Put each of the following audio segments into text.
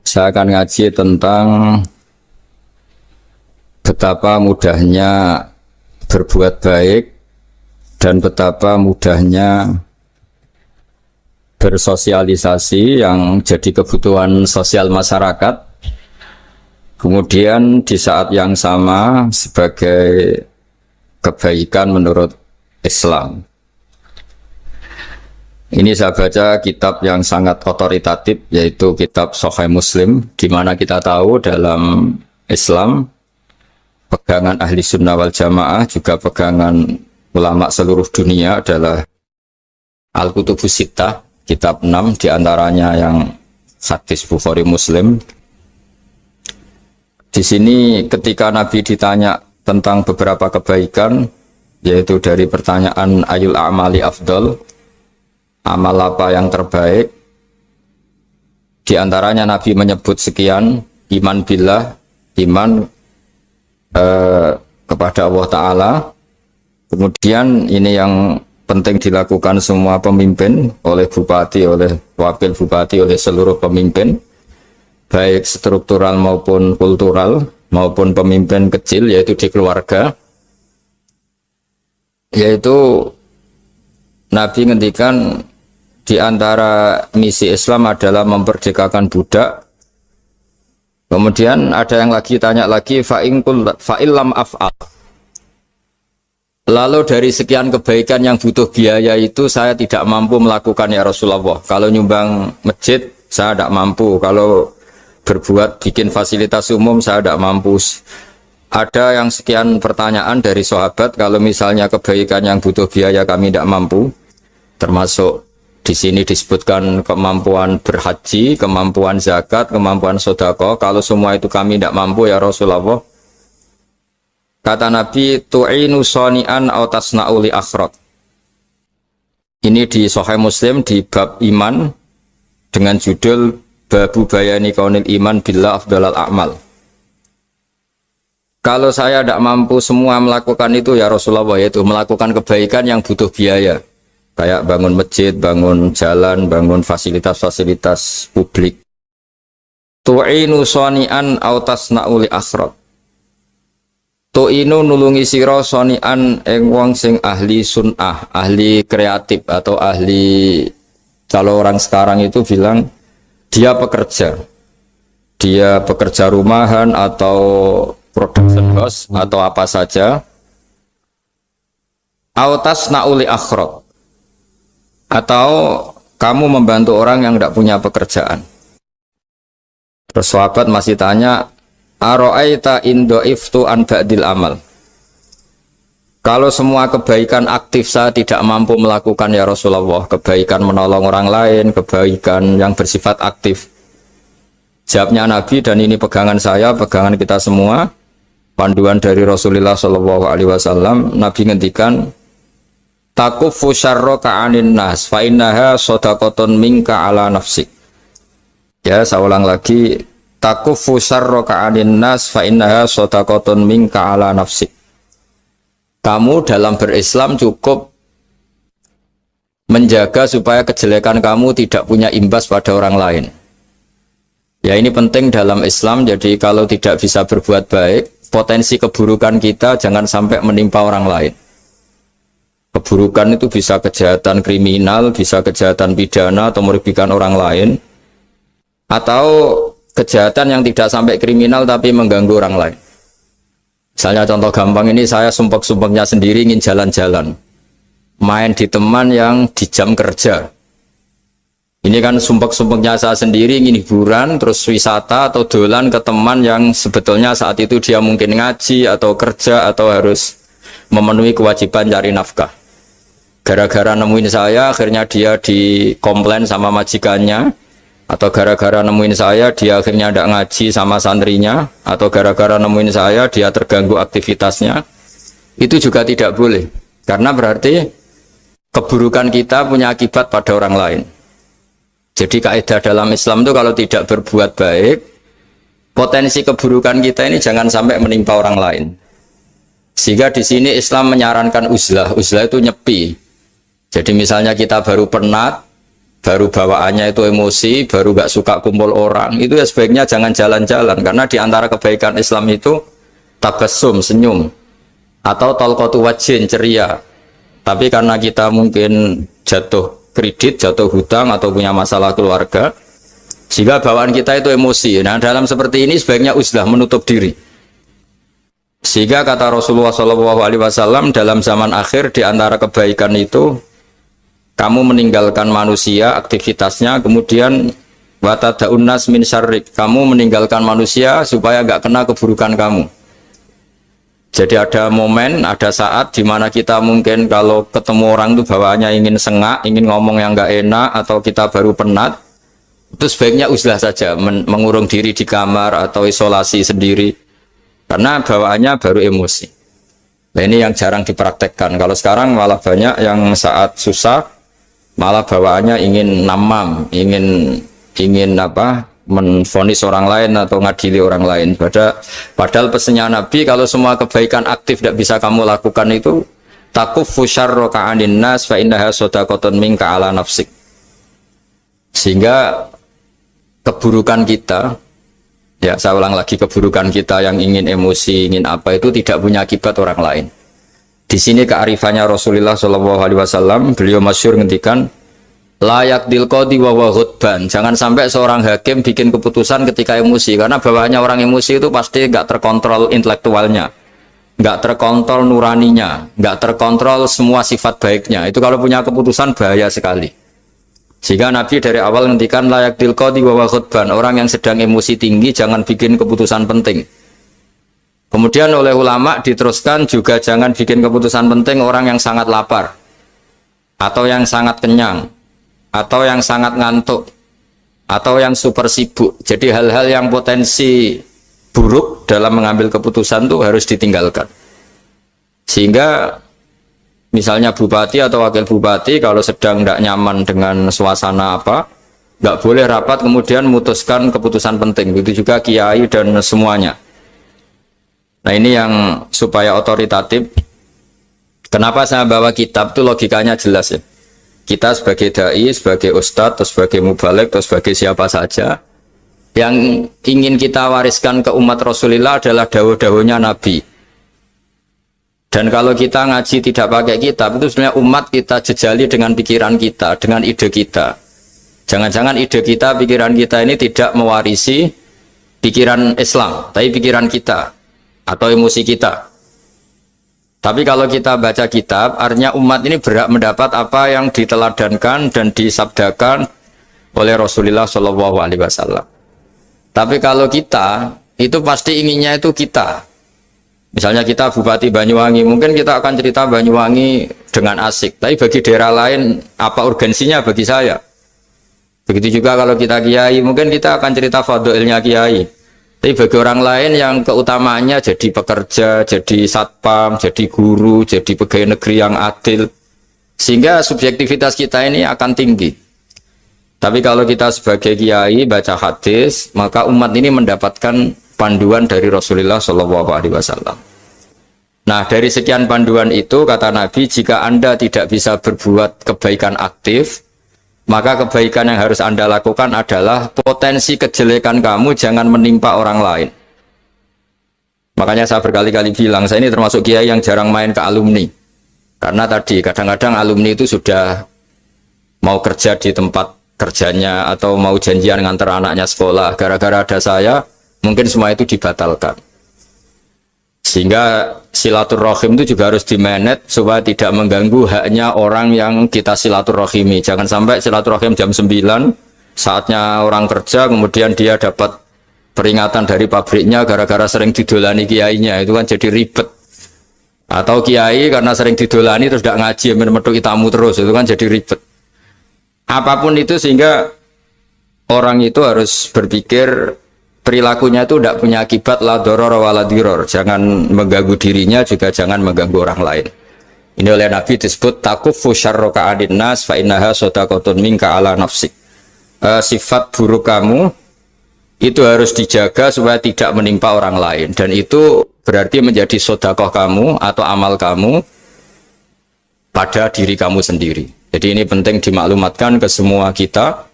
Saya akan ngaji tentang betapa mudahnya berbuat baik dan betapa mudahnya bersosialisasi yang jadi kebutuhan sosial masyarakat. Kemudian di saat yang sama sebagai kebaikan menurut Islam. Ini saya baca kitab yang sangat otoritatif, yaitu kitab Sahih Muslim, di mana kita tahu dalam Islam pegangan ahli sunnah wal jamaah, juga pegangan ulama seluruh dunia adalah Al-Kutubus Sittah, kitab 6 diantaranya yang hadis Bukhari Muslim. Di sini ketika Nabi ditanya tentang beberapa kebaikan, yaitu dari pertanyaan ayul a'mali afdol, amal apa yang terbaik, di antaranya Nabi menyebut sekian: iman billah, iman kepada Allah Ta'ala. Kemudian ini yang penting dilakukan semua pemimpin, oleh bupati, oleh wakil bupati, oleh seluruh pemimpin, baik struktural maupun kultural, maupun pemimpin kecil, yaitu di keluarga. Yaitu Nabi ngendikan di antara misi Islam adalah memerdekakan budak. Kemudian ada yang lagi tanya lagi, fa'illam af'al. Lalu dari sekian kebaikan yang butuh biaya itu saya tidak mampu melakukan ya Rasulullah. Kalau nyumbang masjid saya tidak mampu. Kalau berbuat bikin fasilitas umum saya tidak mampu. Ada yang sekian pertanyaan dari sahabat, kalau misalnya kebaikan yang butuh biaya kami tidak mampu, termasuk di sini disebutkan kemampuan berhaji, kemampuan zakat, kemampuan sedekah. Kalau semua itu kami tidak mampu ya Rasulullah. Kata Nabi, tu'inu shani'an aw tasna'u li akhraq. Ini di Sahih Muslim di bab iman dengan judul Babu bayani kaunil iman billah afdalal a'mal. Kalau saya tidak mampu semua melakukan itu ya Rasulullah, yaitu melakukan kebaikan yang butuh biaya, kayak bangun masjid, bangun jalan, bangun fasilitas-fasilitas publik. Tu'inu shani'an aw tasna'u li akhraq. Tu'inu nulungi sira shani'an ing wong sing ahli sun'ah, ahli kreatif, atau ahli, kalau orang sekarang itu bilang dia pekerja. Dia pekerja rumahan atau production house atau apa saja. Aw tasna'u li akhraq. Atau kamu membantu orang yang tidak punya pekerjaan. Terus sahabat masih tanya, aro'aita indo'iftu an ba'dil amal. Kalau semua kebaikan aktif saya tidak mampu melakukan ya Rasulullah, kebaikan menolong orang lain, kebaikan yang bersifat aktif. Jawabnya Nabi, dan ini pegangan saya, pegangan kita semua, panduan dari Rasulullah SAW, Nabi ngendikan, takufu syarroka anin nas fa innaha sodakotun minka ala nafsik. Ya, saya ulang lagi, takufu syarroka anin nas fa innaha sodakotun minka ala nafsik. Kamu dalam berislam cukup menjaga supaya kejelekan kamu tidak punya imbas pada orang lain. Ya, ini penting dalam Islam. Jadi kalau tidak bisa berbuat baik, potensi keburukan kita jangan sampai menimpa orang lain. Keburukan itu bisa kejahatan kriminal, bisa kejahatan pidana atau merugikan orang lain, atau kejahatan yang tidak sampai kriminal tapi mengganggu orang lain. Misalnya contoh gampang ini, saya sumpek-sumpeknya sendiri ingin jalan-jalan, main di teman yang di jam kerja. Ini kan sumpek-sumpeknya saya sendiri ingin hiburan, terus wisata atau dolan ke teman yang sebetulnya saat itu dia mungkin ngaji atau kerja atau harus memenuhi kewajiban cari nafkah. Gara-gara nemuin saya, akhirnya dia dikomplain sama majikannya, atau gara-gara nemuin saya, dia akhirnya tidak ngaji sama santrinya, atau gara-gara nemuin saya, dia terganggu aktivitasnya. Itu juga tidak boleh, karena berarti keburukan kita punya akibat pada orang lain. Jadi kaidah dalam Islam itu kalau tidak berbuat baik, potensi keburukan kita ini jangan sampai menimpa orang lain. Sehingga di sini Islam menyarankan uzlah. Uzlah itu nyepi. Jadi misalnya kita baru penat, baru bawaannya itu emosi, baru gak suka kumpul orang, itu ya sebaiknya jangan jalan-jalan, karena di antara kebaikan Islam itu tabassum, senyum, atau talqatu wajhin, ceria. Tapi karena kita mungkin jatuh kredit, jatuh hutang, atau punya masalah keluarga, sehingga bawaan kita itu emosi. Nah, dalam seperti ini sebaiknya uzlah, menutup diri. Sehingga kata Rasulullah SAW dalam zaman akhir, di antara kebaikan itu kamu meninggalkan manusia aktivitasnya, kemudian watadaun nas min syarrik, kamu meninggalkan manusia supaya nggak kena keburukan kamu. Jadi ada momen, ada saat di mana kita mungkin kalau ketemu orang itu bawaannya ingin sengak, ingin ngomong yang nggak enak, atau kita baru penat, itu sebaiknya uzlah saja, mengurung diri di kamar atau isolasi sendiri, karena bawaannya baru emosi. Nah, ini yang jarang dipraktekkan. Kalau sekarang malah banyak yang saat susah malah bawaannya ingin namam, ingin apa, menvonis orang lain atau ngadili orang lain. Padahal pesannya Nabi, kalau semua kebaikan aktif tidak bisa kamu lakukan itu, takuffu syarra ka'anin nas fa innaha shadaqatun minka ala nafsik. Sehingga keburukan kita, ya saya ulang lagi, keburukan kita yang ingin emosi, ingin apa, itu tidak punya akibat orang lain. Di sini kearifannya Rasulullah SAW, beliau masyhur ngendikan, layak dilqodi wa ghadban. Jangan sampai seorang hakim bikin keputusan ketika emosi, karena bawaannya orang emosi itu pasti nggak terkontrol intelektualnya, nggak terkontrol nuraninya, nggak terkontrol semua sifat baiknya. Itu kalau punya keputusan bahaya sekali. Sehingga Nabi dari awal ngendikan layak dilqodi wa ghadban, orang yang sedang emosi tinggi jangan bikin keputusan penting. Kemudian oleh ulama diteruskan juga jangan bikin keputusan penting orang yang sangat lapar, atau yang sangat kenyang, atau yang sangat ngantuk, atau yang super sibuk. Jadi hal-hal yang potensi buruk dalam mengambil keputusan itu harus ditinggalkan. Sehingga misalnya bupati atau wakil bupati kalau sedang tidak nyaman dengan suasana apa, nggak boleh rapat kemudian memutuskan keputusan penting. Begitu juga kiai dan semuanya. Nah, ini yang supaya otoritatif. Kenapa saya bawa kitab itu logikanya jelas ya. Kita sebagai dai, sebagai ustadz, atau sebagai mubalek, atau sebagai siapa saja, yang ingin kita wariskan ke umat Rasulullah adalah dawuh-dawuhnya Nabi. Dan kalau kita ngaji tidak pakai kitab, itu sebenarnya umat kita jejali dengan pikiran kita, dengan ide kita. Jangan-jangan ide kita, pikiran kita ini tidak mewarisi pikiran Islam, tapi pikiran kita atau emosi kita. Tapi kalau kita baca kitab, artinya umat ini berhak mendapat apa yang diteladankan dan disabdakan oleh Rasulullah SAW. Tapi kalau kita, itu pasti inginnya itu kita. Misalnya kita Bupati Banyuwangi, mungkin kita akan cerita Banyuwangi dengan asik. Tapi bagi daerah lain, apa urgensinya bagi saya? Begitu juga kalau kita kiai, mungkin kita akan cerita fadilnya kiai. Tapi bagi orang lain yang keutamaannya jadi pekerja, jadi satpam, jadi guru, jadi pegawai negeri yang adil. Sehingga subjektivitas kita ini akan tinggi. Tapi kalau kita sebagai kiai baca hadis, maka umat ini mendapatkan panduan dari Rasulullah SAW. Nah, dari sekian panduan itu, kata Nabi, jika Anda tidak bisa berbuat kebaikan aktif, maka kebaikan yang harus Anda lakukan adalah potensi kejelekan kamu jangan menimpa orang lain. Makanya saya berkali-kali bilang, saya ini termasuk kiai yang jarang main ke alumni. Karena tadi, kadang-kadang alumni itu sudah mau kerja di tempat kerjanya, atau mau janjian ngantar anaknya sekolah. Gara-gara ada saya, mungkin semua itu dibatalkan. Sehingga silaturahim itu juga harus dimanage supaya tidak mengganggu haknya orang yang kita silaturahimi. Jangan sampai silaturahim jam 9, saatnya orang kerja, kemudian dia dapat peringatan dari pabriknya gara-gara sering didolani kiainya. Itu kan jadi ribet. Atau kiai karena sering didolani terus tidak ngaji, menutupi tamu terus, itu kan jadi ribet. Apapun itu, sehingga orang itu harus berpikir perilakunya itu tidak punya akibat la doror wala diror. Jangan mengganggu dirinya, juga jangan mengganggu orang lain. Ini oleh Nabi disebut takuffu syarra ka'adin nas fa innaha shadaqatun minka ala nafsik. Sifat buruk kamu itu harus dijaga supaya tidak menimpa orang lain, dan itu berarti menjadi sedekah kamu atau amal kamu pada diri kamu sendiri. Jadi ini penting dimaklumatkan ke semua kita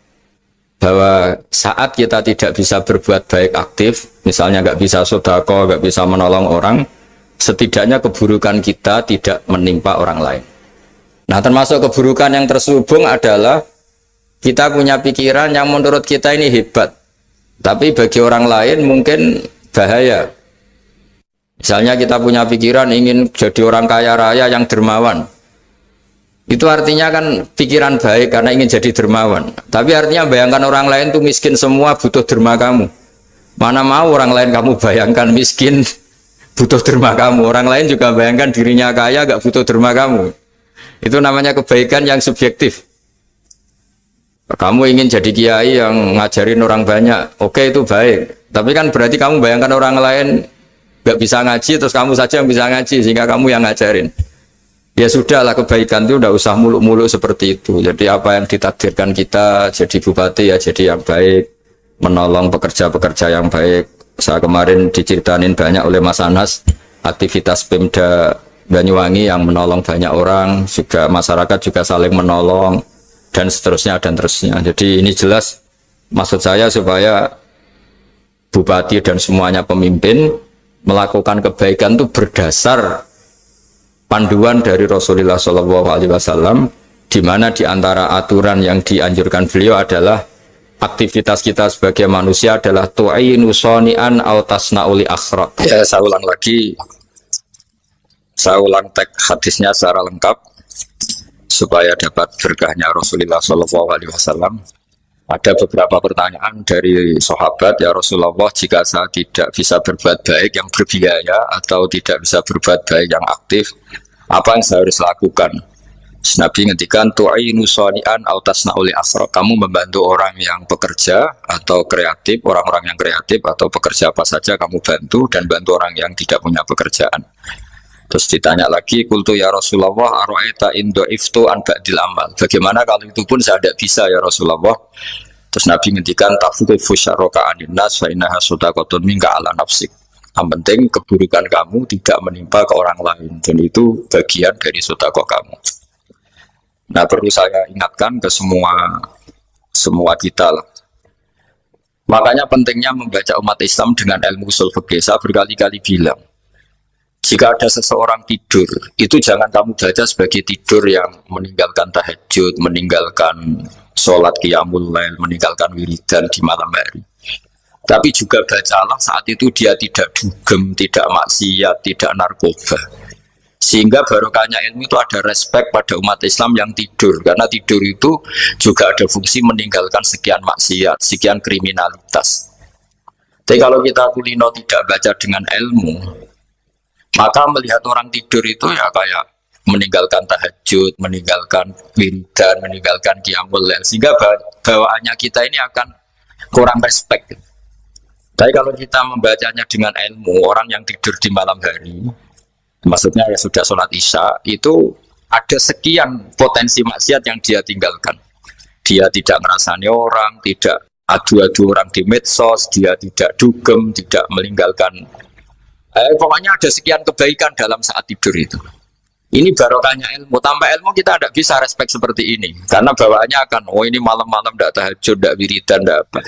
bahwa saat kita tidak bisa berbuat baik aktif, misalnya nggak bisa sedekah, nggak bisa menolong orang, setidaknya keburukan kita tidak menimpa orang lain. Nah, termasuk keburukan yang terselubung adalah kita punya pikiran yang menurut kita ini hebat, tapi bagi orang lain mungkin bahaya. Misalnya kita punya pikiran ingin jadi orang kaya raya yang dermawan. Itu artinya kan pikiran baik karena ingin jadi dermawan. Tapi artinya bayangkan orang lain tuh miskin semua butuh derma kamu. Mana mau orang lain kamu bayangkan miskin butuh derma kamu. Orang lain juga bayangkan dirinya kaya gak butuh derma kamu. Itu namanya kebaikan yang subjektif. Kamu ingin jadi kiai yang ngajarin orang banyak. Oke, itu baik. Tapi kan berarti kamu bayangkan orang lain gak bisa ngaji terus kamu saja yang bisa ngaji sehingga kamu yang ngajarin. Ya sudahlah, kebaikan itu udah usah muluk-muluk seperti itu. Jadi apa yang ditakdirkan kita jadi bupati ya jadi yang baik, menolong pekerja-pekerja yang baik. Saya kemarin diceritain banyak oleh Mas Anas aktivitas Pemda Banyuwangi yang menolong banyak orang, juga masyarakat juga saling menolong dan seterusnya dan terusnya. Jadi ini jelas maksud saya supaya bupati dan semuanya pemimpin melakukan kebaikan itu berdasar panduan dari Rasulullah SAW, di mana di antara aturan yang dianjurkan beliau adalah aktivitas kita sebagai manusia adalah tu'inu soni'an au tasna'uli akhrak. Ya, saya ulang lagi, saya ulang teks hadisnya secara lengkap supaya dapat berkahnya Rasulullah SAW. Ada beberapa pertanyaan dari sahabat, ya Rasulullah, jika saya tidak bisa berbuat baik yang berbiaya atau tidak bisa berbuat baik yang aktif, apa yang saya harus lakukan? Nabi ngendikan tu'inu shani'an aw tasna'uli asra. Kamu membantu orang yang bekerja atau kreatif, orang-orang yang kreatif atau pekerja apa saja kamu bantu, dan bantu orang yang tidak punya pekerjaan. Terus ditanya lagi, qultu ya Rasulullah ara'aita in dha'iftu an ba'dil amal. Bagaimana kalau itu pun saya tidak bisa ya Rasulullah? Terus Nabi ngendikan tafuqifu syarraka anin nas fa innaha shadaqatun minka ala nafsik. Yang penting keburukan kamu tidak menimpa ke orang lain, dan itu bagian dari sedekah kamu. Nah, perlu saya ingatkan ke semua kita lah. Makanya pentingnya membaca umat Islam dengan ilmu ushul fikih. Saya berkali-kali bilang, jika ada seseorang tidur, itu jangan kamu baca sebagai tidur yang meninggalkan tahajud, meninggalkan sholat qiyamul lail, meninggalkan wiridan di malam hari. Tapi juga bacalah saat itu dia tidak dugem, tidak maksiat, tidak narkoba. Sehingga barokahnya ilmu itu ada respek pada umat Islam yang tidur. Karena tidur itu juga ada fungsi meninggalkan sekian maksiat, sekian kriminalitas. Tapi kalau kita kulino tidak baca dengan ilmu, maka melihat orang tidur itu ya kayak meninggalkan tahajud, meninggalkan wiridan, meninggalkan qiyamul lail, sehingga bawaannya kita ini akan kurang respect. Tapi kalau kita membacanya dengan ilmu, orang yang tidur di malam hari, maksudnya ya sudah sholat isya, itu ada sekian potensi maksiat yang dia tinggalkan. Dia tidak ngerasani orang, tidak adu-adu orang di medsos, dia tidak dugem, tidak meninggalkan. Pokoknya ada sekian kebaikan dalam saat tidur itu. Ini barokahnya ilmu. Tanpa ilmu kita tidak bisa respect seperti ini. Karena bawaannya akan, oh ini malam-malam tidak tahajud, tidak wiridan, tidak apa.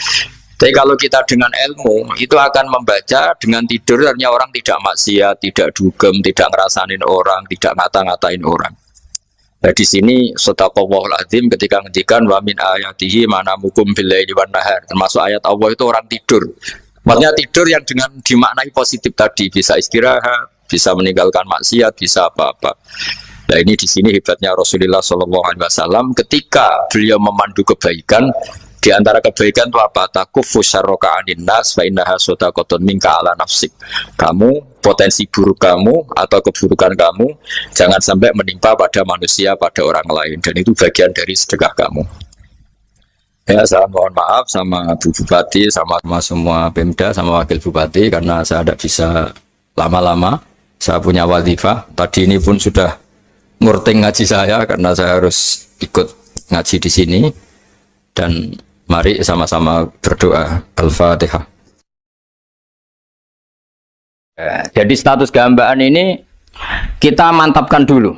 Tapi kalau kita dengan ilmu, itu akan membaca dengan tidur, artinya orang tidak maksiat, tidak dugem, tidak ngerasain orang, tidak ngata-ngatain orang. Nah di sini sadaqallahul azim ketika ngendikan wa min ayatihi manamukum billaili wan nahar. Termasuk ayat Allah itu orang tidur. Maksudnya tidur yang dengan dimaknai positif tadi, bisa istirahat, bisa meninggalkan maksiat, bisa apa-apa. Nah ini di sini hebatnya Rasulullah SAW ketika beliau memandu kebaikan. Di antara kebaikan itu apa? Takufu syarroka anin nas fa innaha shadaqatun minka ala nafsik. Kamu, potensi buruk kamu atau keburukan kamu jangan sampai menimpa pada manusia, pada orang lain, dan itu bagian dari sedekah kamu. Ya, saya mohon maaf sama Bu Bupati, sama semua Pemda, sama Wakil Bupati karena saya tidak bisa lama-lama. Saya punya wadifah. Tadi ini pun sudah ngurting ngaji saya karena saya harus ikut ngaji di sini. Dan mari sama-sama berdoa. Al-Fatihah. Jadi status gambaan ini kita mantapkan dulu.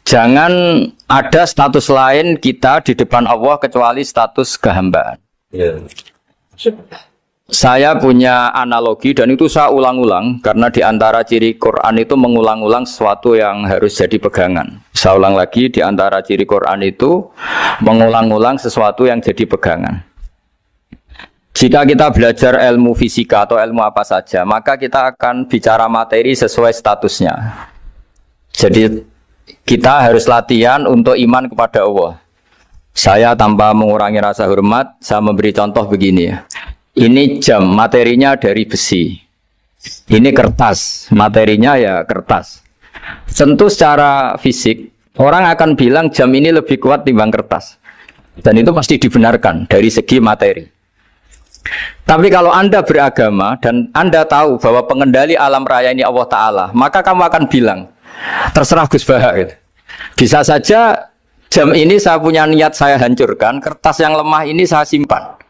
Jangan ada status lain kita di depan Allah kecuali status kehambaan. Yeah. Saya punya analogi dan itu saya ulang-ulang karena di antara ciri Quran itu mengulang-ulang sesuatu yang harus jadi pegangan. Saya ulang lagi, di antara ciri Quran itu mengulang-ulang sesuatu yang jadi pegangan. Jika kita belajar ilmu fisika atau ilmu apa saja, maka kita akan bicara materi sesuai statusnya. Jadi kita harus latihan untuk iman kepada Allah. Saya tanpa mengurangi rasa hormat, saya memberi contoh begini ya. Ini jam, materinya dari besi. Ini kertas, materinya ya kertas. Tentu secara fisik, orang akan bilang jam ini lebih kuat timbang kertas. Dan itu pasti dibenarkan dari segi materi. Tapi kalau Anda beragama dan Anda tahu bahwa pengendali alam raya ini Allah Ta'ala, maka kamu akan bilang, terserah Gus Baha gitu. Bisa saja jam ini saya punya niat saya hancurkan, kertas yang lemah ini saya simpan.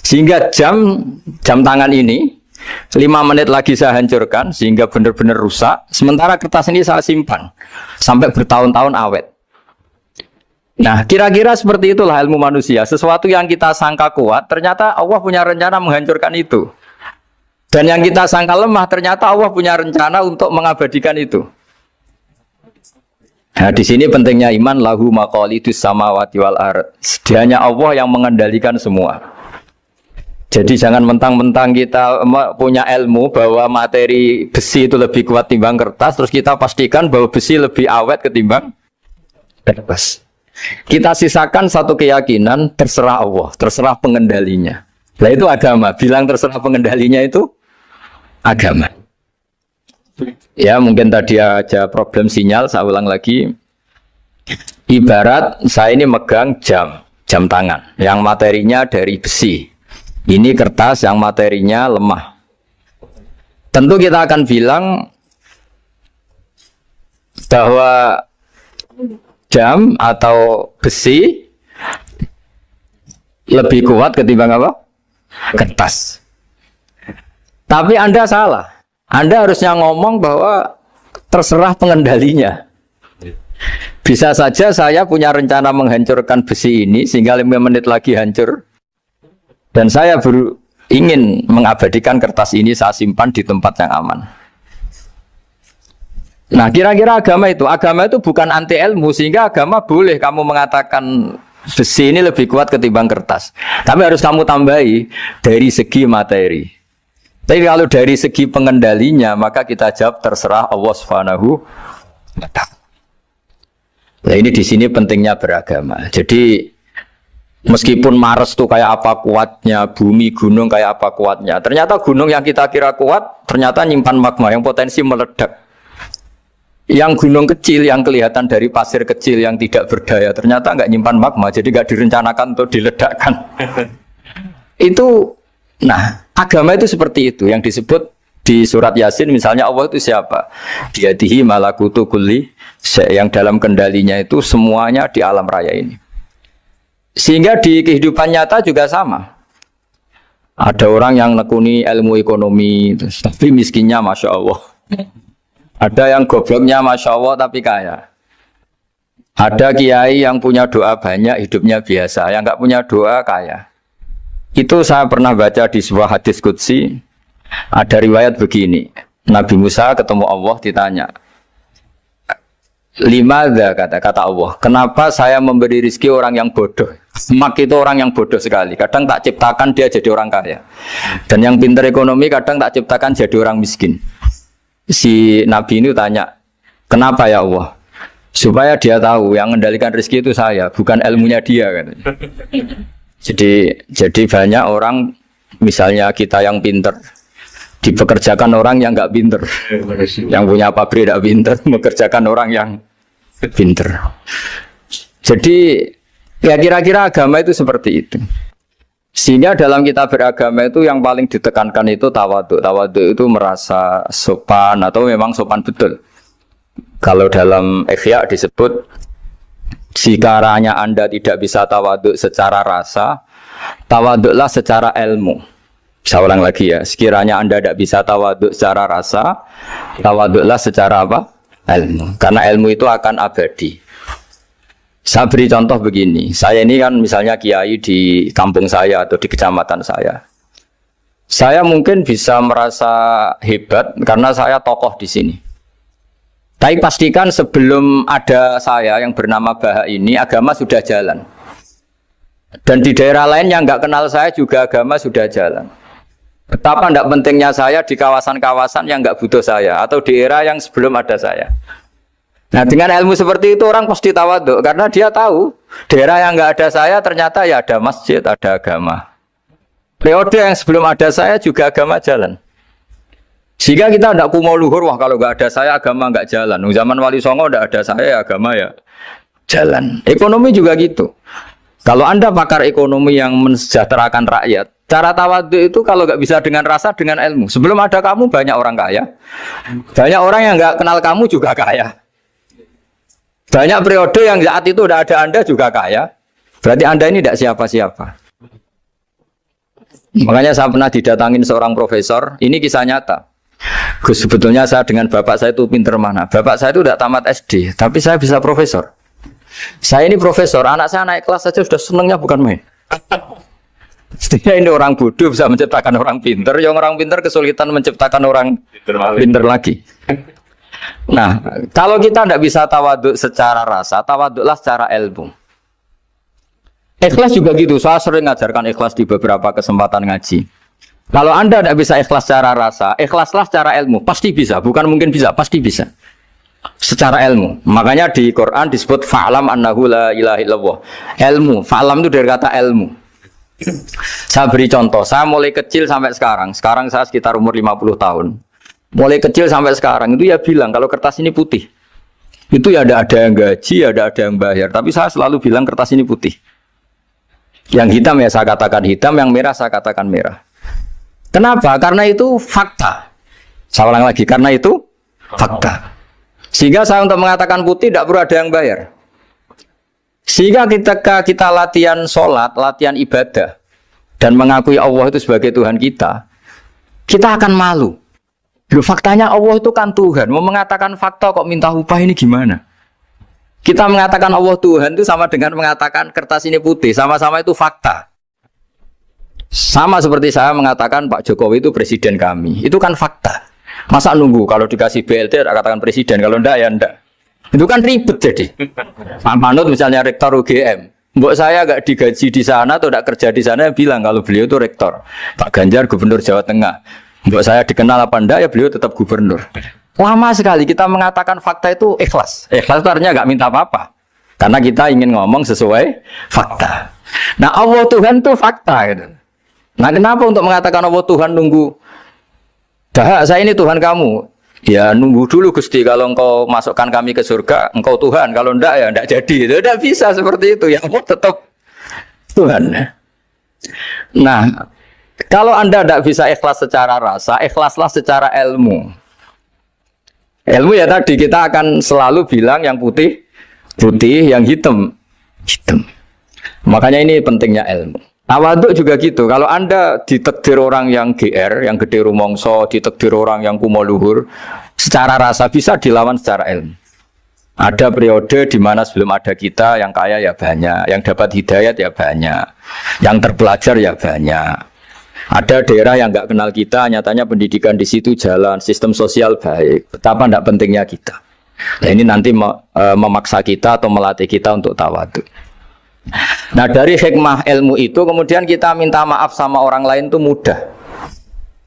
Sehingga jam tangan ini 5 menit lagi saya hancurkan sehingga benar-benar rusak. Sementara kertas ini saya simpan sampai bertahun-tahun awet. Nah, kira-kira seperti itulah ilmu manusia. Sesuatu yang kita sangka kuat, ternyata Allah punya rencana menghancurkan itu. Dan yang kita sangka lemah, ternyata Allah punya rencana untuk mengabadikan itu. Nah, di sini pentingnya iman, lahu maqalidus samawati wal ard. Hanya Allah yang mengendalikan semua. Jadi jangan mentang-mentang kita punya ilmu bahwa materi besi itu lebih kuat timbang kertas, terus kita pastikan bahwa besi lebih awet ketimbang kertas. Kita sisakan satu keyakinan, terserah Allah, terserah pengendalinya. Nah itu agama, bilang terserah pengendalinya itu agama. Ya mungkin tadi aja problem sinyal, saya ulang lagi. Ibarat saya ini megang jam tangan, yang materinya dari besi. Ini kertas yang materinya lemah. Tentu kita akan bilang bahwa jam atau besi lebih kuat ketimbang apa? Kertas. Tapi Anda salah. Anda harusnya ngomong bahwa terserah pengendalinya. Bisa saja saya punya rencana menghancurkan besi ini sehingga 5 menit lagi hancur. Dan saya ingin mengabadikan kertas ini saya simpan di tempat yang aman. Nah kira-kira agama itu bukan anti ilmu, sehingga agama boleh kamu mengatakan besi ini lebih kuat ketimbang kertas. Tapi harus kamu tambahi dari segi materi. Tapi kalau dari segi pengendalinya, maka kita jawab terserah Allah Subhanahu wa Ta'ala. Nah ini di sini pentingnya beragama. Jadi meskipun Mars tuh kayak apa kuatnya, bumi, gunung kayak apa kuatnya, ternyata gunung yang kita kira kuat, ternyata nyimpan magma yang potensi meledak. Yang gunung kecil, yang kelihatan dari pasir kecil yang tidak berdaya, ternyata nggak nyimpan magma, jadi nggak direncanakan untuk diledakkan. Itu, nah, agama itu seperti itu, yang disebut di surat Yasin, misalnya Allah itu siapa? Biyadihi malakutu kulli, yang dalam kendalinya itu semuanya di alam raya ini. Sehingga di kehidupan nyata juga sama. Ada orang yang nekuni ilmu ekonomi, tapi miskinnya Masya Allah. Ada yang gobloknya Masya Allah tapi kaya. Ada kiai yang punya doa banyak, hidupnya biasa. Yang nggak punya doa kaya. Itu saya pernah baca di sebuah hadis qudsi. Ada riwayat begini. Nabi Musa ketemu Allah ditanya. Limadha kata Allah, kenapa saya memberi rezeki orang yang bodoh? Mak itu orang yang bodoh sekali. Kadang tak ciptakan dia jadi orang kaya. Dan yang pintar ekonomi kadang tak ciptakan jadi orang miskin. Si Nabi ini tanya, kenapa ya Allah? Supaya dia tahu yang mengendalikan rezeki itu saya, bukan ilmunya dia. Katanya. Jadi banyak orang, misalnya kita yang pintar, dipekerjakan orang yang nggak pinter, yang punya pabrik tidak pinter, mengerjakan orang yang pinter. Jadi ya kira-kira agama itu seperti itu. Sehingga dalam kita beragama itu yang paling ditekankan itu tawadhu. Tawadhu itu merasa sopan atau memang sopan betul. Kalau dalam Ihya disebut, sekiranya Anda tidak bisa tawadhu secara rasa, tawadhulah secara ilmu. Saya ulang lagi ya, sekiranya Anda tidak bisa tawadhu secara rasa, tawadhulah secara apa? Ilmu. Karena ilmu itu akan abadi. Saya beri contoh begini, saya ini kan misalnya kiai di kampung saya atau di kecamatan saya. Saya mungkin bisa merasa hebat karena saya tokoh di sini. Tapi pastikan sebelum ada saya yang bernama Baha ini, agama sudah jalan. Dan di daerah lain yang nggak kenal saya juga agama sudah jalan. Betapa tidak pentingnya saya di kawasan-kawasan yang nggak butuh saya atau di era yang sebelum ada saya. Nah dengan ilmu seperti itu orang pasti tawaduk karena dia tahu daerah yang nggak ada saya ternyata ya ada masjid, ada agama. Periode yang sebelum ada saya juga agama jalan. Sehingga kita tidak kumo luhur, wah kalau nggak ada saya agama nggak jalan. Zaman Wali Songo tidak ada saya agama ya jalan. Ekonomi juga gitu. Kalau Anda pakar ekonomi yang mensejahterakan rakyat, cara tawaduk itu kalau nggak bisa dengan rasa, dengan ilmu. Sebelum ada kamu banyak orang kaya, banyak orang yang nggak kenal kamu juga kaya. Banyak periode yang saat itu udah ada Anda juga kaya. Berarti Anda ini tidak siapa-siapa. Makanya saya pernah didatangin seorang profesor. Ini kisah nyata. Gus, sebetulnya saya dengan bapak saya itu pinter mana. Bapak saya itu tidak tamat SD, tapi saya bisa profesor. Saya ini profesor, anak saya naik kelas saja sudah senangnya bukan main. Setidaknya ini orang bodoh bisa menciptakan orang pinter. Yang orang pinter kesulitan menciptakan orang pinter lagi. Nah, kalau kita tidak bisa tawaduk secara rasa, tawaduklah secara ilmu. Ikhlas juga gitu, saya sering ngajarkan ikhlas di beberapa kesempatan ngaji. Kalau Anda tidak bisa ikhlas secara rasa, ikhlaslah secara ilmu, pasti bisa, bukan mungkin bisa, pasti bisa. Secara ilmu, makanya di Quran disebut fa'lam annahu la ilaha illallah. Ilmu, fa'lam itu dari kata ilmu. Saya beri contoh, saya mulai kecil sampai sekarang saya sekitar umur 50 tahun. Mulai kecil sampai sekarang itu ya bilang kalau kertas ini putih. Itu ya ada yang gaji, ada yang bayar. Tapi saya selalu bilang kertas ini putih. Yang hitam ya saya katakan hitam, yang merah saya katakan merah. Kenapa? Karena itu fakta. Saya ulang lagi, karena itu fakta. Sehingga saya untuk mengatakan putih tidak perlu ada yang bayar. Sehingga ketika kita latihan sholat, latihan ibadah, dan mengakui Allah itu sebagai Tuhan kita akan malu. Loh, faktanya Allah itu kan Tuhan. Mau mengatakan fakta kok minta upah ini gimana? Kita mengatakan Allah Tuhan itu sama dengan mengatakan kertas ini putih. Sama-sama itu fakta. Sama seperti saya mengatakan Pak Jokowi itu presiden kami. Itu kan fakta. Masa nunggu kalau dikasih BLT katakan presiden, kalau enggak ya enggak. Itu kan ribet jadi. Pak Manut misalnya rektor UGM. Mbok saya enggak digaji di sana atau enggak kerja di sana bilang kalau beliau itu rektor. Pak Ganjar gubernur Jawa Tengah. Mbok saya dikenal apa enggak ya beliau tetap gubernur. Lama sekali kita mengatakan fakta itu ikhlas. Ikhlas itu artinya enggak minta apa-apa. Karena kita ingin ngomong sesuai fakta. Nah Allah Tuhan itu fakta gitu. Nah kenapa untuk mengatakan Allah Tuhan nunggu? Dah saya ini Tuhan kamu. Ya nunggu dulu Gusti, kalau engkau masukkan kami ke surga, engkau Tuhan. Kalau enggak ya enggak jadi. Itu enggak bisa seperti itu. Ya Allah tetap Tuhan. Nah, kalau Anda tidak bisa ikhlas secara rasa, ikhlaslah secara ilmu. Ilmu ya tadi kita akan selalu bilang yang putih, putih, yang hitam, hitam. Makanya ini pentingnya ilmu. Tawaduk juga gitu. Kalau Anda ditakdir orang yang GR, yang gede rumongso, ditakdir orang yang kumo luhur, secara rasa bisa dilawan secara ilmu. Ada periode di mana sebelum ada kita yang kaya ya banyak, yang dapat hidayat ya banyak, yang terpelajar ya banyak. Ada daerah yang nggak kenal kita, nyatanya pendidikan di situ jalan, sistem sosial baik. Betapa tidak pentingnya kita. Nah, ini nanti memaksa kita atau melatih kita untuk tawaduk. Nah dari hikmah ilmu itu kemudian kita minta maaf sama orang lain itu mudah.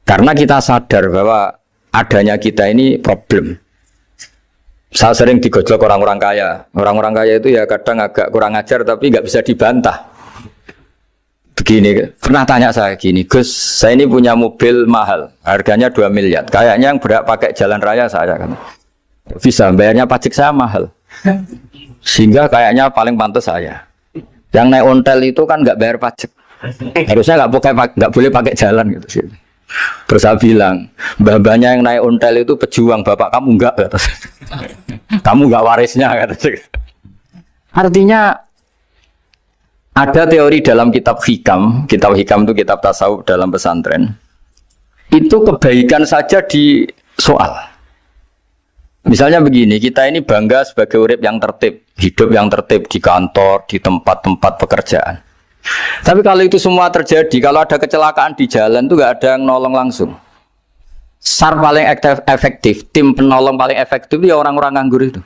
Karena kita sadar bahwa adanya kita ini problem. Saya sering digojlok orang-orang kaya. Orang-orang kaya itu ya kadang agak kurang ajar tapi nggak bisa dibantah. Begini, pernah tanya saya gini, Gus, saya ini punya mobil mahal, harganya 2 miliar. Kayaknya yang berhak pakai jalan raya saya kan. Bisa, bayarnya pajak saya mahal. Sehingga kayaknya paling pantas saya. Yang naik ontel itu kan nggak bayar pajak. Harusnya nggak boleh pakai jalan gitu sih. Terus saya bilang, mbah-mbahnya yang naik ontel itu pejuang, bapak kamu enggak kata. Kamu enggak warisnya kata. Artinya ada teori dalam kitab hikam itu kitab tasawuf dalam pesantren. Itu kebaikan saja di soal. Misalnya begini, kita ini bangga sebagai urip yang tertib, hidup yang tertib di kantor, di tempat-tempat pekerjaan. Tapi kalau itu semua terjadi, kalau ada kecelakaan di jalan itu nggak ada yang nolong langsung. SAR paling efektif, tim penolong paling efektif itu ya orang-orang nganggur itu.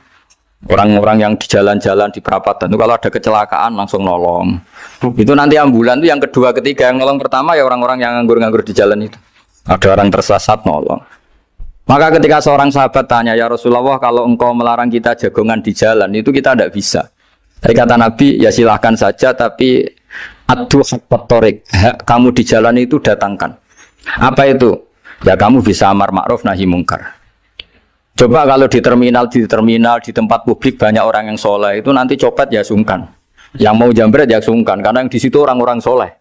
Orang-orang yang di jalan-jalan di perapatan itu kalau ada kecelakaan langsung nolong. Itu nanti ambulan itu yang kedua, ketiga, yang nolong pertama ya orang-orang yang nganggur-nganggur di jalan itu. Ada orang tersesat nolong. Maka ketika seorang sahabat tanya, ya Rasulullah, kalau engkau melarang kita jagongan di jalan itu kita tidak bisa. Tapi kata Nabi, ya silahkan saja, tapi adu hak torik, kamu di jalan itu datangkan. Apa itu? Ya kamu bisa amar ma'ruf nahi mungkar. Coba kalau di terminal, di tempat publik banyak orang yang soleh, itu nanti copet ya sungkan. Yang mau jambret ya sungkan, karena yang di situ orang-orang soleh.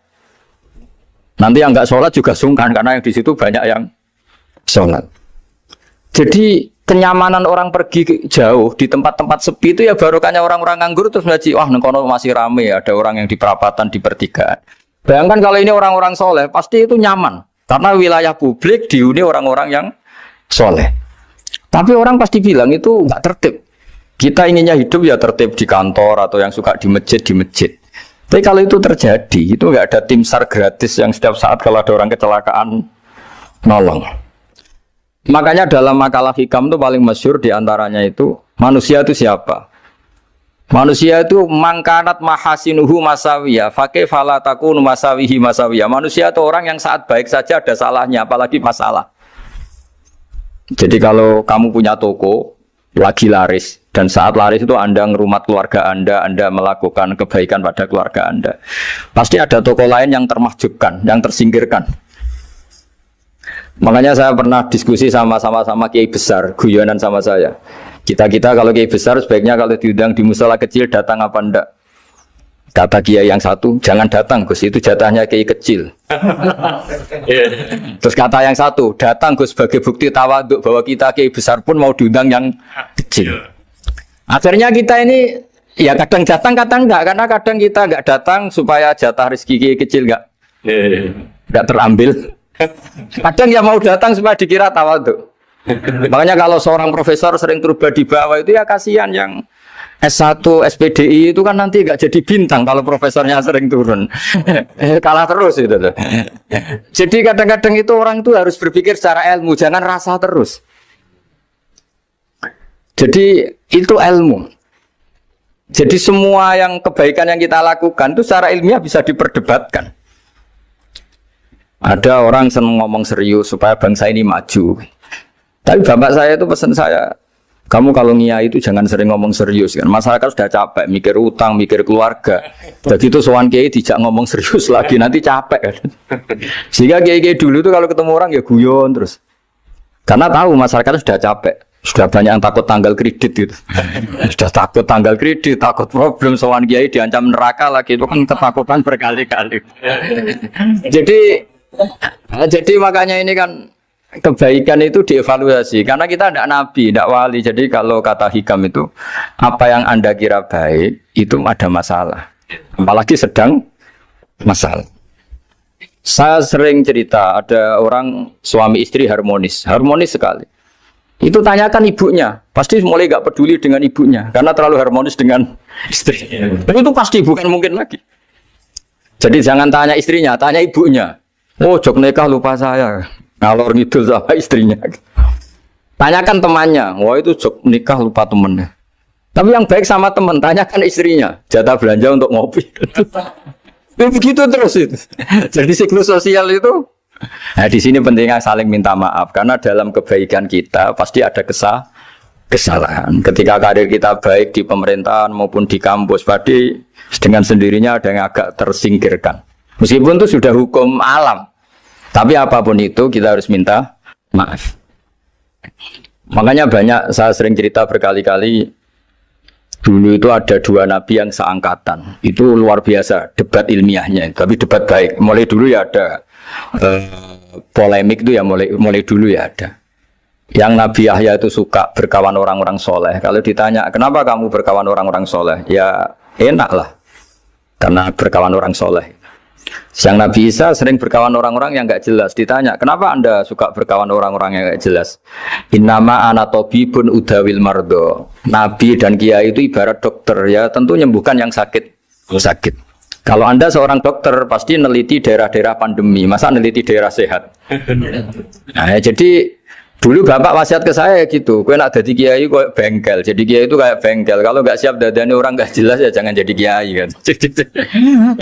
Nanti yang nggak sholat juga sungkan, karena yang di situ banyak yang sholat. Jadi kenyamanan orang pergi jauh di tempat-tempat sepi itu ya barokahnya orang-orang nganggur terus ngaji, wah nengkono masih rame, ada orang yang di perapatan, di pertigaan. Bayangkan kalau ini orang-orang soleh, pasti itu nyaman. Karena wilayah publik dihuni orang-orang yang soleh. Tapi orang pasti bilang itu nggak tertib. Kita inginnya hidup ya tertib di kantor atau yang suka di masjid, di masjid. Tapi kalau itu terjadi, itu nggak ada tim SAR gratis yang setiap saat kalau ada orang kecelakaan nolong. Makanya dalam makalah hikam itu paling masyhur diantaranya itu, manusia itu siapa? Manusia itu mangkanat mahasinuhu masawiyah, fakih falatakun masawihi masawiyah. Manusia itu orang yang saat baik saja ada salahnya, apalagi masalah. Jadi kalau kamu punya toko, lagi laris, dan saat laris itu Anda ngerumat keluarga Anda melakukan kebaikan pada keluarga Anda. Pasti ada toko lain yang termahjubkan, yang tersingkirkan. Makanya saya pernah diskusi sama kiai besar, guyonan sama saya. Kita kalau kiai besar sebaiknya kalau diundang di musala kecil datang apa enggak? Kata kiai yang satu, jangan datang Gus, itu jatahnya kiai kecil. Terus kata yang satu, datang Gus sebagai bukti tawaduk bahwa kita kiai besar pun mau diundang yang kecil. Akhirnya kita ini ya kadang datang kadang enggak, karena kadang kita enggak datang supaya jatah rezeki kiai kecil enggak terambil. Kadang ya mau datang supaya dikira tawaduk. Makanya kalau seorang profesor sering turba di bawah itu ya kasihan yang S1, SPDI itu kan nanti nggak jadi bintang kalau profesornya sering turun. Kalah terus itu. Jadi kadang-kadang itu orang itu harus berpikir secara ilmu, jangan rasa terus. Jadi itu ilmu. Jadi semua yang kebaikan yang kita lakukan itu secara ilmiah bisa diperdebatkan. Ada orang senang ngomong serius supaya bangsa ini maju. Tapi bapak saya itu pesan saya, kamu kalau ngiyai itu jangan sering ngomong serius kan. Masyarakat sudah capek mikir utang, mikir keluarga. Jadi itu sowan kiai dijak ngomong serius lagi nanti capek kan. Sehingga kiai dulu itu kalau ketemu orang ya guyon terus. Karena tahu masyarakat sudah capek. Sudah banyak yang takut tanggal kredit gitu. Sudah takut tanggal kredit, takut problem sowan kiai diancam neraka lagi, itu kan ketakutan berkali-kali. Jadi makanya ini kan kebaikan itu dievaluasi karena kita tidak nabi, tidak wali. Jadi kalau kata hikam itu apa yang Anda kira baik itu ada masalah, apalagi sedang masalah. Saya sering cerita ada orang suami istri harmonis sekali. Itu tanyakan ibunya, pasti mulai gak peduli dengan ibunya karena terlalu harmonis dengan istri. Tapi itu pasti bukan mungkin lagi. Jadi jangan tanya istrinya, tanya ibunya. Oh jok nikah lupa saya. Ngalor ngidul sama istrinya. Tanyakan temannya, wah itu jok nikah lupa temennya. Tapi yang baik sama teman, tanyakan istrinya, jatah belanja untuk ngopi. Begitu terus itu. Jadi siklus sosial itu. Nah di sini pentingnya saling minta maaf karena dalam kebaikan kita pasti ada kesalahan. Ketika karir kita baik di pemerintahan maupun di kampus, pasti dengan sendirinya ada yang agak tersingkirkan. Meskipun itu sudah hukum alam. Tapi apapun itu kita harus minta maaf. Makanya banyak, saya sering cerita berkali-kali, dulu itu ada dua nabi yang seangkatan. Itu luar biasa debat ilmiahnya, tapi debat baik. Mulai dulu ya ada polemik itu ya mulai dulu ya ada. Yang Nabi Yahya itu suka berkawan orang-orang soleh. Kalau ditanya kenapa kamu berkawan orang-orang soleh, ya enak lah, karena berkawan orang soleh. Yang Nabi Isa sering berkawan orang-orang yang nggak jelas. Ditanya, kenapa anda suka berkawan orang-orang yang nggak jelas? Innama ana tabibun udawil mardo. Nabi dan kiai itu ibarat dokter, ya tentu menyembuhkan yang sakit. Kalau anda seorang dokter pasti neliti daerah-daerah pandemi, masa neliti daerah sehat? Nah, jadi dulu bapak wasiat ke saya gitu, kue nak jadi kiai kok bengkel, jadi kiai itu kayak bengkel. Kalau nggak siap dadani orang nggak jelas ya jangan jadi kiai kan.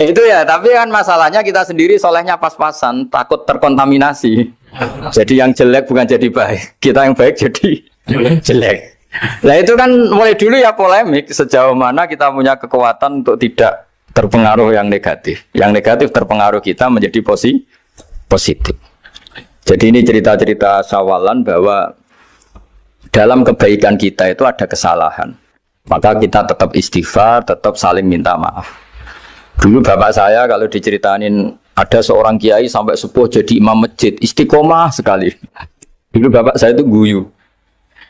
Itu ya, tapi kan masalahnya kita sendiri solehnya pas-pasan, takut terkontaminasi. Jadi yang jelek bukan jadi baik, kita yang baik jadi jelek. Nah itu kan mulai dulu ya polemik sejauh mana kita punya kekuatan untuk tidak terpengaruh yang negatif. Yang negatif terpengaruh kita menjadi positif. Jadi ini cerita-cerita sawalan bahwa dalam kebaikan kita itu ada kesalahan. Maka kita tetap istighfar, tetap saling minta maaf. Dulu bapak saya kalau diceritain ada seorang kiai sampai sepuh jadi imam masjid, istiqomah sekali. Dulu bapak saya itu guyu.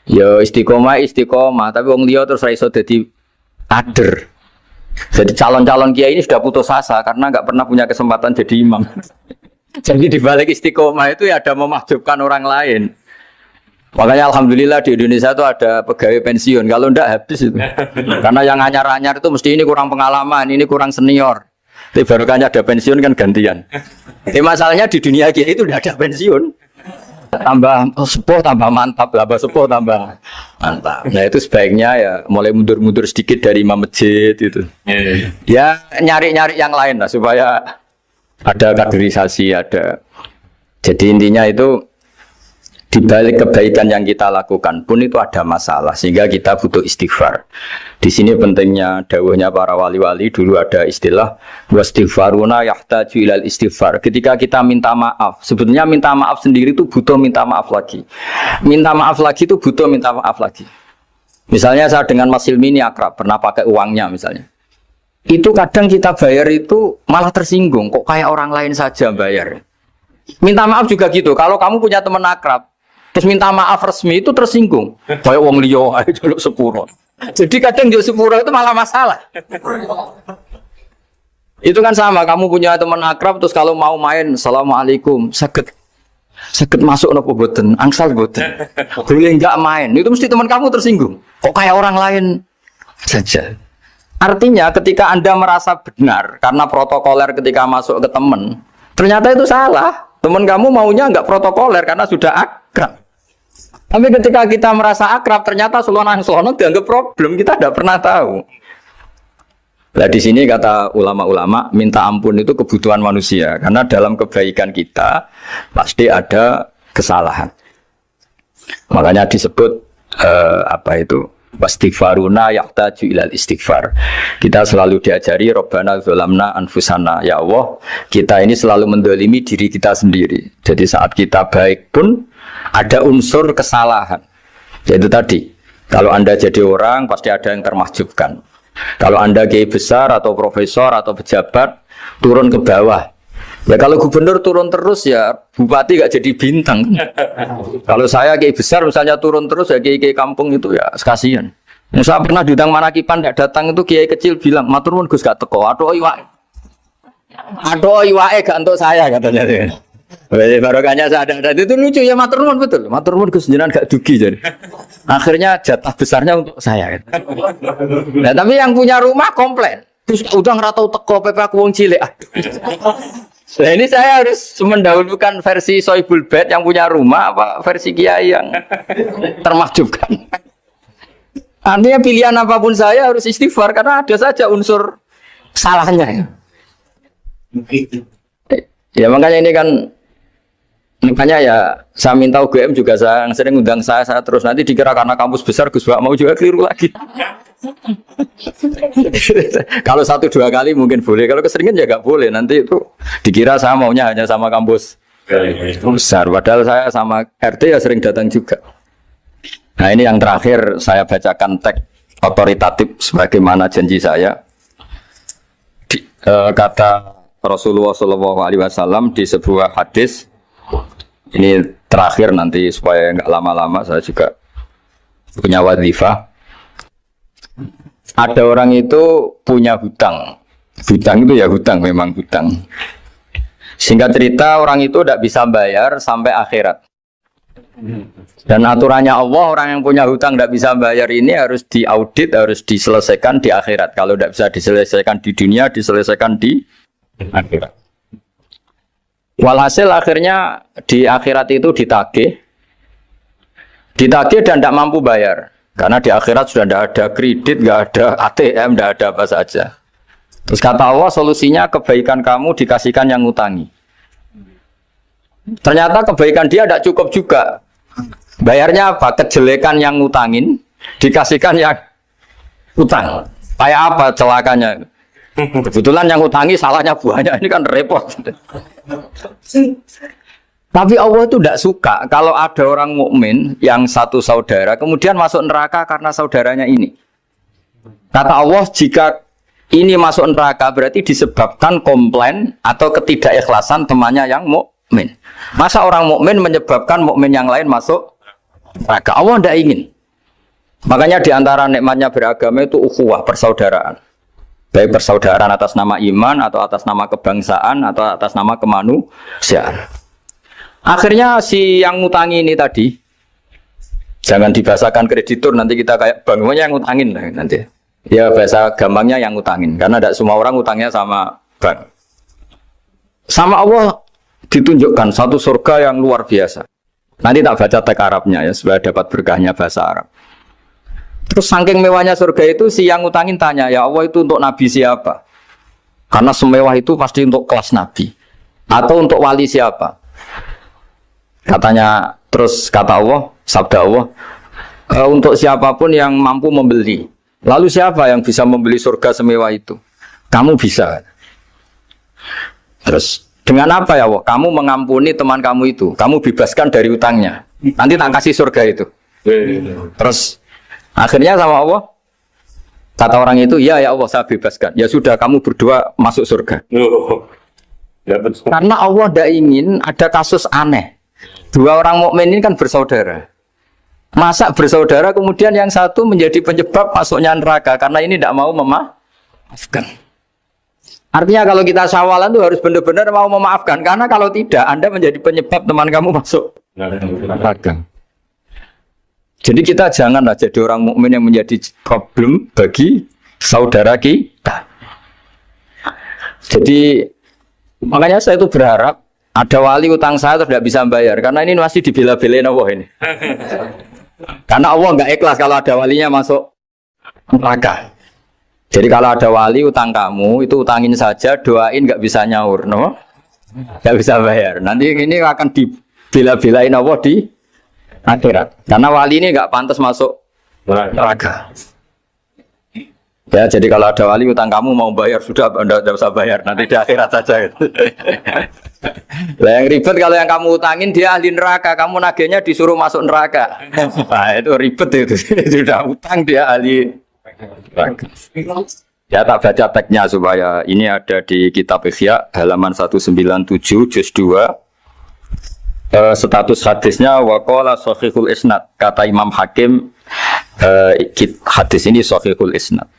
Ya istiqomah, tapi wong liya terus ra iso dadi kader. Jadi calon-calon kiai ini sudah putus asa karena nggak pernah punya kesempatan jadi imam. Jadi di balik istiqomah itu ya ada memahjubkan orang lain. Makanya alhamdulillah di Indonesia itu ada pegawai pensiun. Kalau enggak habis itu. Karena yang anyar-anyar itu mesti ini kurang pengalaman, ini kurang senior. Tapi barokahnya ada pensiun kan gantian. Tapi masalahnya di dunia kiai itu udah ada pensiun. Tambah sepuh tambah mantap, tambah sepuh tambah mantap. Nah itu sebaiknya ya mulai mundur-mundur sedikit dari imam masjid itu. Ya nyari-nyari yang lain lah supaya ada kaderisasi, ada. Jadi intinya itu di balik kebaikan yang kita lakukan pun itu ada masalah sehingga kita butuh istighfar. Di sini pentingnya dawuhnya para wali-wali, dulu ada istilah wastighfaruna yahtaju ilal istighfar. Ketika kita minta maaf, sebetulnya minta maaf sendiri itu butuh minta maaf lagi. Minta maaf lagi itu butuh minta maaf lagi. Misalnya saya dengan Mas Hilmi ini akrab, pernah pakai uangnya misalnya. Itu kadang kita bayar itu malah tersinggung, kok kayak orang lain saja bayar. Minta maaf juga gitu, kalau kamu punya teman akrab terus minta maaf resmi itu tersinggung, kayak wong liya ae jaluk sepuro. Jadi kadang jaluk sepuro itu malah masalah. Itu kan sama, kamu punya teman akrab terus kalau mau main assalamualaikum sakit masuk nopo boten, angsal boten, boleh enggak main, itu mesti teman kamu tersinggung, kok kayak orang lain saja. Artinya ketika Anda merasa benar karena protokoler ketika masuk ke teman, ternyata itu salah. Teman kamu maunya enggak protokoler karena sudah akrab. Tapi ketika kita merasa akrab, ternyata selonang-selonang dianggap problem, kita tidak pernah tahu. Nah di sini kata ulama-ulama, minta ampun itu kebutuhan manusia. Karena dalam kebaikan kita pasti ada kesalahan. Makanya disebut wastighfaruna yahtaju ilal istighfar. Kita selalu diajari Rabbana dzalamna anfusana, ya Allah kita ini selalu mendolimi diri kita sendiri. Jadi saat kita baik pun ada unsur kesalahan. Yaitu tadi, kalau Anda jadi orang pasti ada yang termahjubkan. Kalau Anda kiai besar atau profesor atau pejabat turun ke bawah, ya kalau gubernur turun terus ya bupati gak jadi bintang. Kalau saya kiai besar misalnya turun terus ya kiai kampung itu ya kasihan. Saya pernah diundang Manakipan tidak datang itu kiai kecil bilang matur nuwun Gus gak teko. Aduh iwake gak untuk saya katanya. Barokahnya saya ada itu lucu ya matur nuwun betul. Matur nuwun Gus jenengan gak dugi jadi. Akhirnya jatah besarnya untuk saya. Nah tapi yang punya rumah komplain. Gus udah ngeratau teko PP aku wong cilik. Nah ini saya harus mendahulukan versi Soibul Bed yang punya rumah apa versi Kiai yang termahjubkan. Artinya pilihan apapun saya harus istighfar karena ada saja unsur salahnya. Ya makanya ini kan makanya ya saya minta UGM juga saya sering undang saya terus nanti dikira karena kampus besar Gus Bak mau juga keliru lagi. Kalau 1-2 kali mungkin boleh, kalau keseringan ya nggak boleh. Nanti itu dikira saya maunya hanya sama kampus besar, padahal saya sama RT ya sering datang juga. Nah ini yang terakhir saya bacakan teks otoritatif sebagaimana janji saya. Kata Rasulullah SAW di sebuah hadis. Ini terakhir nanti supaya nggak lama-lama saya juga punya wadhifah. Ada orang itu punya hutang. Hutang itu ya hutang, memang hutang. Singkat cerita, orang itu tidak bisa bayar sampai akhirat. Dan aturannya Allah, orang yang punya hutang tidak bisa bayar ini harus diaudit, harus diselesaikan di akhirat. Kalau tidak bisa diselesaikan di dunia, diselesaikan di akhirat. Walhasil akhirnya di akhirat itu ditagih dan tidak mampu bayar. Karena di akhirat sudah tidak ada kredit, tidak ada ATM, tidak ada apa saja. Terus kata Allah, solusinya kebaikan kamu dikasihkan yang ngutangi. Ternyata kebaikan dia tidak cukup juga. Bayarnya apa? Kejelekan yang ngutangin dikasihkan yang utang. Kayak apa celakanya? Kebetulan yang ngutangi salahnya banyak, ini kan repot. Tapi Allah itu tidak suka kalau ada orang mukmin yang satu saudara kemudian masuk neraka karena saudaranya ini. Kata Allah, jika ini masuk neraka berarti disebabkan komplain atau ketidakikhlasan temannya yang mukmin. Masa orang mukmin menyebabkan mukmin yang lain masuk neraka? Allah tidak ingin. Makanya diantara nikmatnya beragama itu ukhuwah, persaudaraan. Baik persaudaraan atas nama iman atau atas nama kebangsaan atau atas nama kemanusiaan. Akhirnya si yang ngutangi ini tadi, jangan dibahasakan kreditur, nanti kita kayak bank, yang ngutangin lah nanti. Ya bahasa gampangnya yang ngutangin, karena tidak semua orang ngutangnya sama bank. Sama Allah ditunjukkan satu surga yang luar biasa. Nanti tak baca teks Arabnya ya, supaya dapat berkahnya bahasa Arab. Terus saking mewahnya surga itu, si yang ngutangin tanya, ya Allah itu untuk nabi siapa? Karena semewah itu pasti untuk kelas nabi. Atau untuk wali siapa? Katanya, terus kata Allah, sabda Allah, untuk siapapun yang mampu membeli. Lalu siapa yang bisa membeli surga semewah itu? Kamu bisa. Terus, dengan apa ya Allah? Kamu mengampuni teman kamu itu. Kamu bebaskan dari utangnya. Nanti tak kasih surga itu. Terus, akhirnya sama Allah, kata orang itu, ya Allah saya bebaskan. Ya sudah, kamu berdua masuk surga. Karena Allah tidak ingin ada kasus aneh. Dua orang mukmin ini kan bersaudara. Masa bersaudara kemudian yang satu menjadi penyebab masuknya neraka karena ini tidak mau memaafkan. Artinya kalau kita syawalan itu harus benar-benar mau memaafkan, karena kalau tidak Anda menjadi penyebab teman kamu masuk neraka. Jadi kita janganlah jadi orang mukmin yang menjadi problem bagi saudara kita. Jadi makanya saya itu berharap ada wali utang saya tidak bisa bayar, karena ini masih dibela-belain Allah ini. Karena Allah nggak ikhlas kalau ada walinya masuk neraka. Jadi kalau ada wali utang kamu, itu utangin saja, doain nggak bisa nyaur, no? Nggak bisa bayar. Nanti ini akan dibela-belain Allah di akhirat. Karena wali ini nggak pantas masuk neraka. Ya, jadi kalau ada wali utang kamu mau bayar, sudah Anda tidak usah bayar, nanti di akhirat saja. Lah yang ribet kalau yang kamu utangin dia ahli neraka, kamu nagihnya disuruh masuk neraka. Nah, itu ribet itu. Sudah utang dia ahli neraka. Ya tak baca teksnya supaya ini ada di kitab Ihya halaman 197 juz 2. Status hadisnya waqala shahihul isnad, kata Imam Hakim, hadis ini shahihul isnad.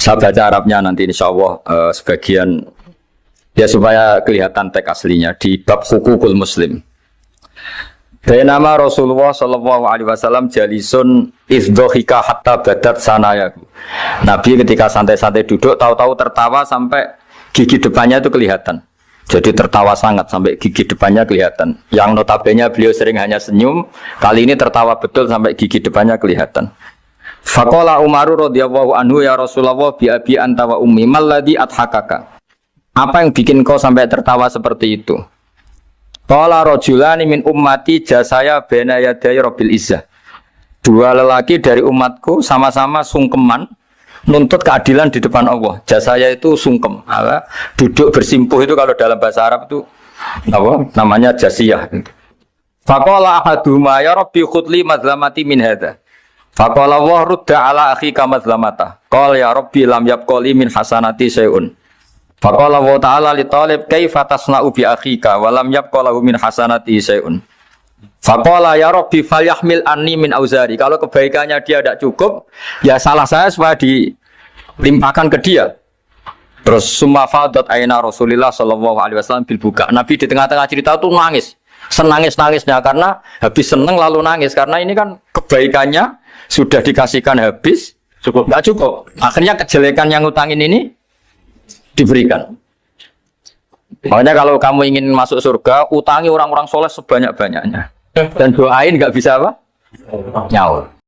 Saya baca Arabnya nanti insya Allah sebagian ya supaya kelihatan teks aslinya di bab hukukul muslim. Nama Rasulullah Shallallahu Alaihi Wasallam jalisun izdhohika hatta badat sanayaku. Nabi ketika santai-santai duduk tahu-tahu tertawa sampai gigi depannya itu kelihatan. Jadi tertawa sangat sampai gigi depannya kelihatan. Yang notabene beliau sering hanya senyum, kali ini tertawa betul sampai gigi depannya kelihatan. Faqala Umaru radhiyallahu anhu ya Rasulullah bi abi anta wa ummi malladhi adhakaka. Apa yang bikin kau sampai tertawa seperti itu? Qala rajulani min ummati jasaya baina yaday rabbil izzah. Dua lelaki dari umatku sama-sama sungkeman nuntut keadilan di depan Allah. Jasaya itu sungkem, duduk bersimpuh itu kalau dalam bahasa Arab itu apa? Namanya jasiyah. Faqala ahaduhuma ya rabbi khudli madlamati min hadza. Faqala wa rudda ala akhika madlamata. Qala ya rabbi lam yabqali min hasanati syai'un. Faqala wa ta'ala li talib kaifa tasna'u bi akhika wa lam yabqalahu min hasanati syai'un. Faqala ya rabbi falyahmil anni min auzari. Kalau kebaikannya dia tidak cukup, ya salah saya supaya dilimpahkan ke dia. Terus summa fadat aina Rasulillah sallallahu alaihi wasallam bil buka. Nabi di tengah-tengah cerita itu nangis. Senangis-nangisnya karena habis seneng lalu nangis karena ini kan kebaikannya sudah dikasihkan habis cukup enggak cukup. Akhirnya kejelekan yang utangin ini diberikan. Makanya kalau kamu ingin masuk surga, utangi orang-orang soleh sebanyak-banyaknya. Dan doain nggak bisa apa? Nyaur.